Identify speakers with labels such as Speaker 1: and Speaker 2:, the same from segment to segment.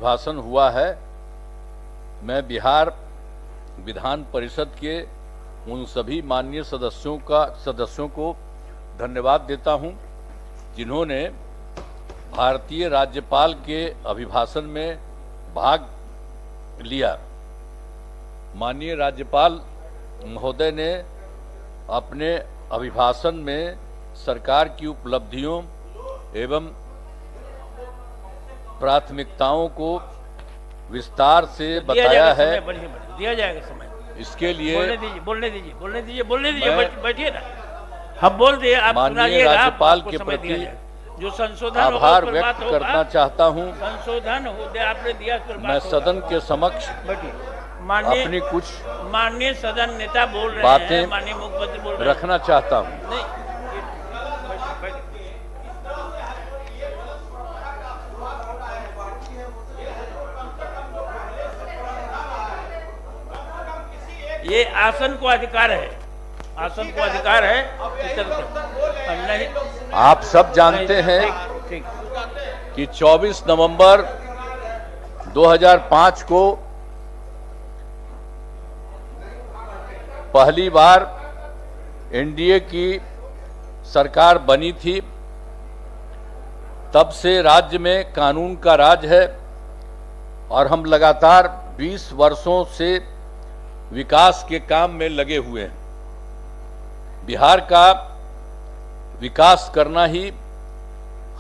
Speaker 1: अभिभाषण हुआ है, मैं बिहार विधान परिषद के उन सभी माननीय सदस्यों को धन्यवाद देता हूं, जिन्होंने भारतीय राज्यपाल के अभिभाषण में भाग लिया। माननीय राज्यपाल महोदय ने अपने अभिभाषण में सरकार की उपलब्धियों एवं प्राथमिकताओं को विस्तार से बताया है।
Speaker 2: दिया जाएगा समय।
Speaker 1: इसके लिए
Speaker 2: बोलने दीजिए बैठिए ना, हम बोल दिए, आप
Speaker 1: माननीय राज्यपाल के प्रति
Speaker 2: जो संशोधन
Speaker 1: आभार व्यक्त करना चाहता हूं।
Speaker 2: संशोधन आपने दिया,
Speaker 1: मैं सदन के समक्ष अपनी कुछ
Speaker 2: माननीय सदन नेता बोल रहे
Speaker 1: बातें
Speaker 2: हैं, माननीय मुख्यमंत्री बोल रहे हैं,
Speaker 1: रखना चाहता हूं।
Speaker 2: नहीं, ये आसन को अधिकार है, आसन को अधिकार है। नहीं,
Speaker 1: आप सब जानते हैं कि 24 नवंबर 2005 को पहली बार एनडीए की सरकार बनी थी। तब से राज्य में कानून का राज है और हम लगातार 20 वर्षों से विकास के काम में लगे हुए हैं। बिहार का विकास करना ही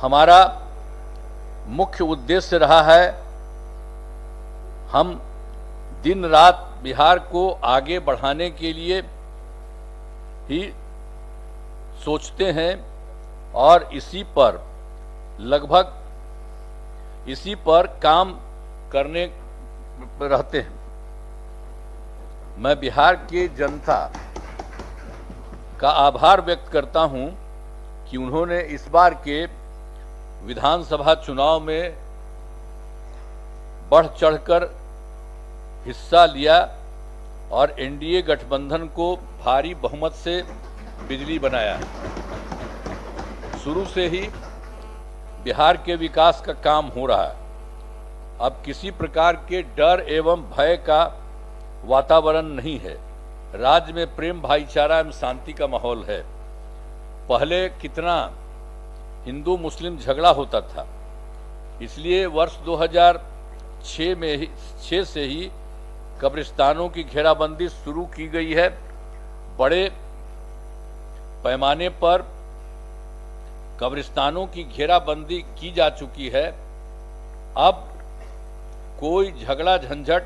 Speaker 1: हमारा मुख्य उद्देश्य रहा है। हम दिन रात बिहार को आगे बढ़ाने के लिए ही सोचते हैं और इसी पर काम करने रहते हैं। मैं बिहार की जनता का आभार व्यक्त करता हूं कि उन्होंने इस बार के विधानसभा चुनाव में बढ़ चढ़कर हिस्सा लिया और एनडीए गठबंधन को भारी बहुमत से बिजली बनाया। शुरू से ही बिहार के विकास का काम हो रहा है। अब किसी प्रकार के डर एवं भय का वातावरण नहीं है। राज्य में प्रेम, भाईचारा एवं शांति का माहौल है। पहले कितना हिंदू मुस्लिम झगड़ा होता था, इसलिए वर्ष 2006 से ही कब्रिस्तानों की घेराबंदी शुरू की गई है। बड़े पैमाने पर कब्रिस्तानों की घेराबंदी की जा चुकी है। अब कोई झगड़ा झंझट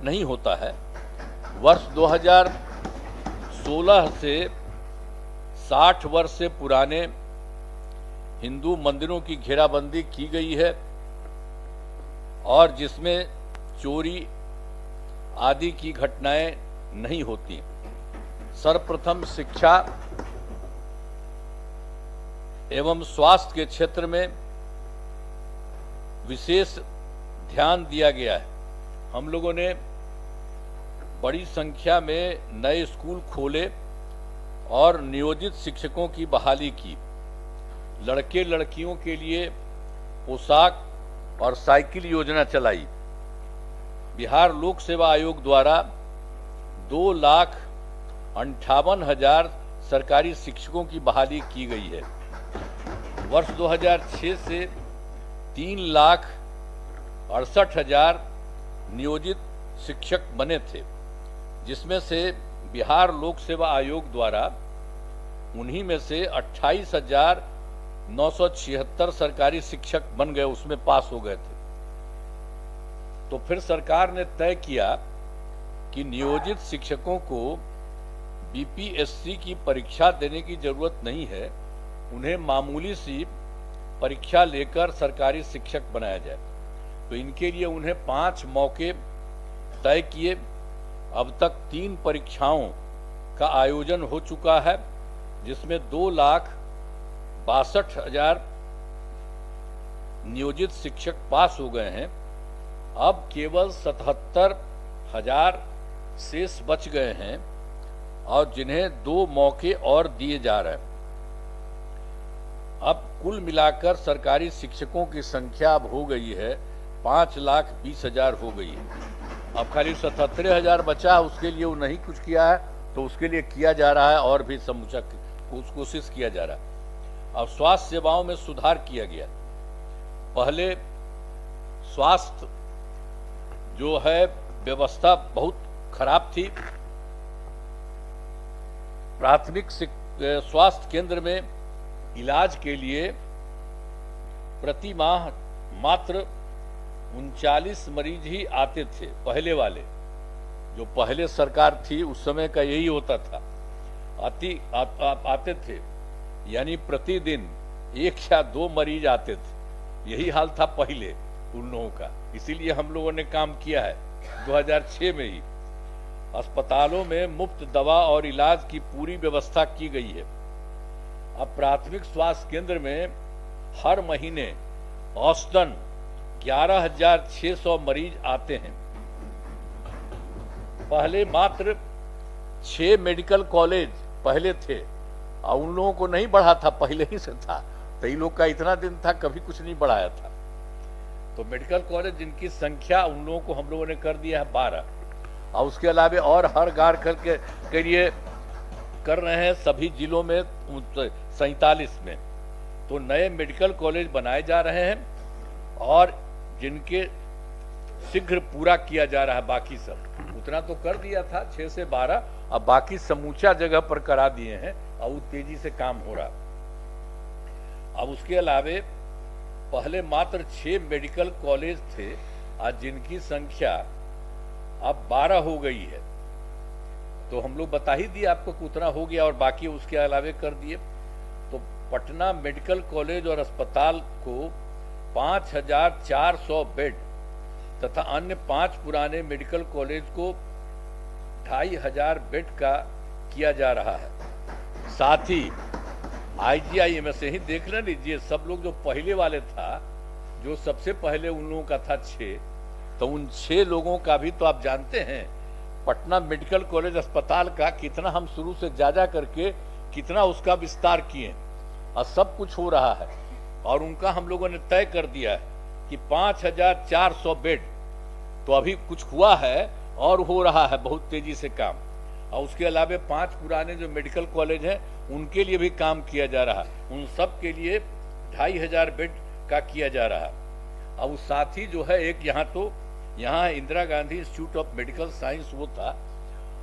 Speaker 1: नहीं होता है। वर्ष 2016 से 60 वर्ष से पुराने हिंदू मंदिरों की घेराबंदी की गई है और जिसमें चोरी आदि की घटनाएं नहीं होती। सर्वप्रथम शिक्षा एवं स्वास्थ्य के क्षेत्र में विशेष ध्यान दिया गया है। हम लोगों ने बड़ी संख्या में नए स्कूल खोले और नियोजित शिक्षकों की बहाली की। लड़के लड़कियों के लिए पोशाक और साइकिल योजना चलाई। बिहार लोक सेवा आयोग द्वारा 2,58,000 सरकारी शिक्षकों की बहाली की गई है। वर्ष 2006 से 3,68,000 नियोजित शिक्षक बने थे, जिसमें से बिहार लोक सेवा आयोग द्वारा उन्हीं में से 28,976 सरकारी शिक्षक बन गए, उसमें पास हो गए थे। तो फिर सरकार ने तय किया कि नियोजित शिक्षकों को बीपीएससी की परीक्षा देने की जरूरत नहीं है, उन्हें मामूली सी परीक्षा लेकर सरकारी शिक्षक बनाया जाए। तो इनके लिए उन्हें 5 मौके तय किए। अब तक 3 परीक्षाओं का आयोजन हो चुका है, जिसमें 2,62,000 नियोजित शिक्षक पास हो गए हैं। अब केवल 77,000 शेष बच गए हैं और जिन्हें 2 मौके और दिए जा रहे हैं। अब कुल मिलाकर सरकारी शिक्षकों की संख्या अब हो गई है 5,20,000 हो गई है। अब खाली 77,000 बचा, उसके लिए वो नहीं कुछ किया है, तो उसके लिए किया जा रहा है और भी समूचा कोशिश किया जा रहा है। अब स्वास्थ्य सेवाओं में सुधार किया गया। पहले स्वास्थ्य जो है व्यवस्था बहुत खराब थी। प्राथमिक स्वास्थ्य केंद्र में इलाज के लिए प्रति माह मात्र 39 मरीज ही आते थे। पहले वाले जो पहले सरकार थी उस समय का यही होता था, आते थे, यानी प्रतिदिन 1 या 2 मरीज आते थे। यही हाल था पहले उन लोगों का। इसीलिए हम लोगों ने काम किया है 2006 में ही अस्पतालों में मुफ्त दवा और इलाज की पूरी व्यवस्था की गई है। अब प्राथमिक स्वास्थ्य केंद्र में हर महीने औसतन 11,600 मरीज आते हैं। पहले मात्र 6 मेडिकल कॉलेज पहले थे और उन लोगों को नहीं बढ़ा था, पहले ही से था, तो इन लोग का इतना दिन था, कभी कुछ नहीं बढ़ाया था। तो मेडिकल कॉलेज जिनकी संख्या उन लोगों को हम लोगों ने कर दिया है 12, और उसके अलावा और हर गार के लिए कर रहे हैं सभी जिलों में 47 में। तो नए मेडिकल कॉलेज बनाए जा रहे हैं और जिनके शीघ्र पूरा किया जा रहा है। बाकी सब उतना तो कर दिया था 6 से 12, अब बाकी समूचा जगह पर करा दिए हैं और तेजी से काम हो रहा। अब उसके अलावे पहले मात्र 6 मेडिकल कॉलेज थे, आज जिनकी संख्या अब 12 हो गई है। तो हम लोग बता ही दिए आपको कि उतना हो गया और बाकी उसके अलावे कर दिए। तो पटना मेडिकल कॉलेज और अस्पताल को 5,400 बेड तथा अन्य 5 पुराने मेडिकल कॉलेज को 2,500 बेड का किया जा रहा है। साथ ही IGIM से ही देख ले लीजिए, सब लोग जो पहले वाले था, जो सबसे पहले उन लोगों का था 6, तो उन 6 लोगों का भी तो आप जानते हैं पटना मेडिकल कॉलेज अस्पताल का कितना हम शुरू से जा करके कितना उसका विस्तार किए और सब कुछ हो रहा है। और उनका हम लोगों ने तय कर दिया है कि 5,400 बेड तो अभी कुछ हुआ है और हो रहा है बहुत तेजी से काम। और उसके अलावा 5 पुराने जो मेडिकल कॉलेज हैं उनके लिए भी काम किया जा रहा है। उन सब के लिए 2,500 बेड का किया जा रहा है। अब साथ ही जो है एक यहाँ Indira Gandhi institute of medical science वो था,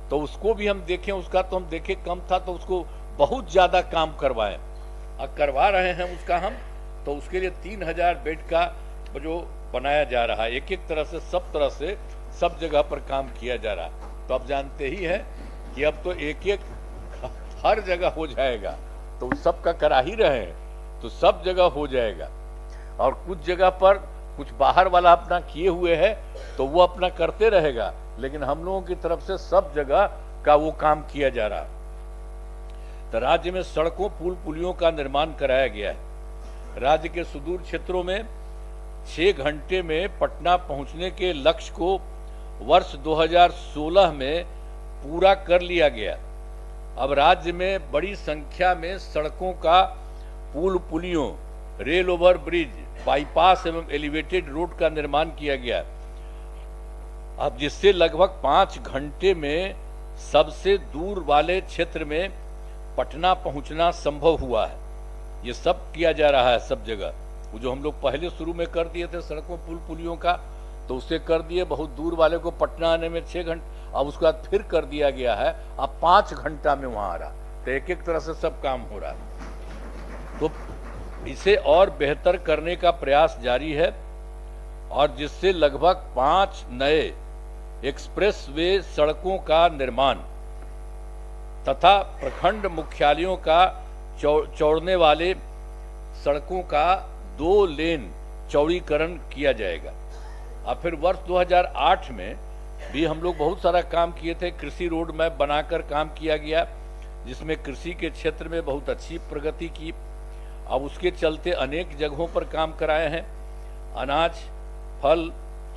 Speaker 1: तो उसको भी हम देखें, उसका तो हम देखे कम था, तो उसको बहुत ज्यादा काम करवाएं और करवा रहे हैं उसका हम। तो उसके लिए 3,000 बेड का जो बनाया जा रहा है, एक तरह से सब जगह पर काम किया जा रहा है। तो आप जानते ही हैं कि अब तो एक हर जगह हो जाएगा, तो सबका करा ही रहे हैं, तो सब जगह हो जाएगा। और कुछ जगह पर कुछ बाहर वाला अपना किए हुए है तो वो अपना करते रहेगा, लेकिन हम लोगों की तरफ से सब जगह का वो काम किया जा रहा है। तो राज्य में सड़कों पुल पुलियों का निर्माण कराया गया है। राज्य के सुदूर क्षेत्रों में 6 घंटे में पटना पहुंचने के लक्ष्य को वर्ष 2016 में पूरा कर लिया गया। अब राज्य में बड़ी संख्या में सड़कों का पुल पुलियों, रेल ओवर ब्रिज, बाईपास एवं एलिवेटेड रोड का निर्माण किया गया। अब जिससे लगभग 5 घंटे में सबसे दूर वाले क्षेत्र में पटना पहुंचना संभव हुआ है। ये सब किया जा रहा है सब जगह। वो जो हम लोग पहले शुरू में कर दिए थे सड़कों पुल पुलियों का, तो उसे कर दिए बहुत दूर वाले को पटना आने में 6 घंटे, अब उसके बाद फिर कर दिया गया है, अब 5 घंटा में वहां आ रहा। तो एक तरह से सब काम हो रहा है। तो इसे और बेहतर करने का प्रयास जारी है और जिससे लगभग 5 नए एक्सप्रेस वे सड़कों का निर्माण तथा प्रखंड मुख्यालयों का चौड़ने वाले सड़कों का 2 लेन चौड़ीकरण किया जाएगा। और फिर वर्ष 2008 में भी हम लोग बहुत सारा काम किए थे। कृषि रोड मैप बनाकर काम किया गया, जिसमें कृषि के क्षेत्र में बहुत अच्छी प्रगति की। अब उसके चलते अनेक जगहों पर काम कराए हैं। अनाज, फल,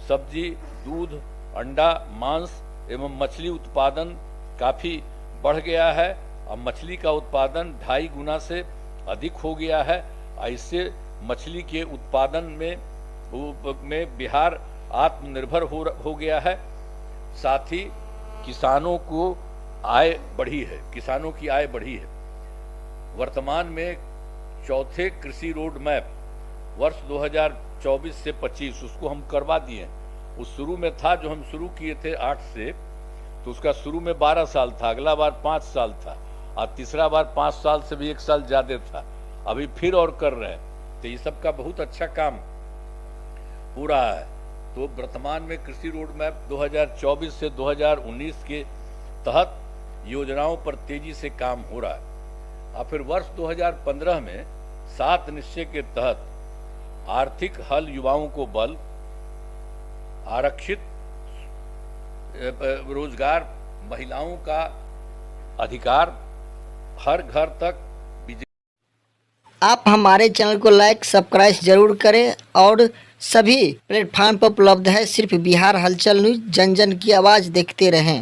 Speaker 1: सब्जी, दूध, अंडा, मांस एवं मछली उत्पादन काफी बढ़ गया है। अब मछली का उत्पादन 2.5 गुना से अधिक हो गया है इससे मछली के उत्पादन में बिहार आत्मनिर्भर हो गया है। साथ ही किसानों को आय बढ़ी है, किसानों की आय बढ़ी है। वर्तमान में चौथे कृषि रोड मैप वर्ष 2024 से 25 उसको हम करवा दिए। उस शुरू में था, जो हम शुरू किए थे 8 से, तो उसका शुरू में 12 साल था, अगला बार 5 साल था और तीसरा बार 5 साल से भी 1 साल ज्यादा था। अभी फिर और कर रहे हैं, तो ये सब का बहुत अच्छा काम हो रहा है। तो वर्तमान में कृषि रोड मैप 2024 से 2019 के तहत योजनाओं पर तेजी से काम हो रहा है। और फिर वर्ष 2015 में 7 निश्चय के तहत आर्थिक हल युवाओं को बल, आरक्षित रोजगार, महिलाओं का अधिकार, हर घर तक बिजली।
Speaker 3: आप हमारे चैनल को लाइक सब्सक्राइब जरूर करें और सभी प्लेटफार्म पर उपलब्ध है। सिर्फ बिहार हलचल न्यूज़, जन जन की आवाज़ देखते रहें।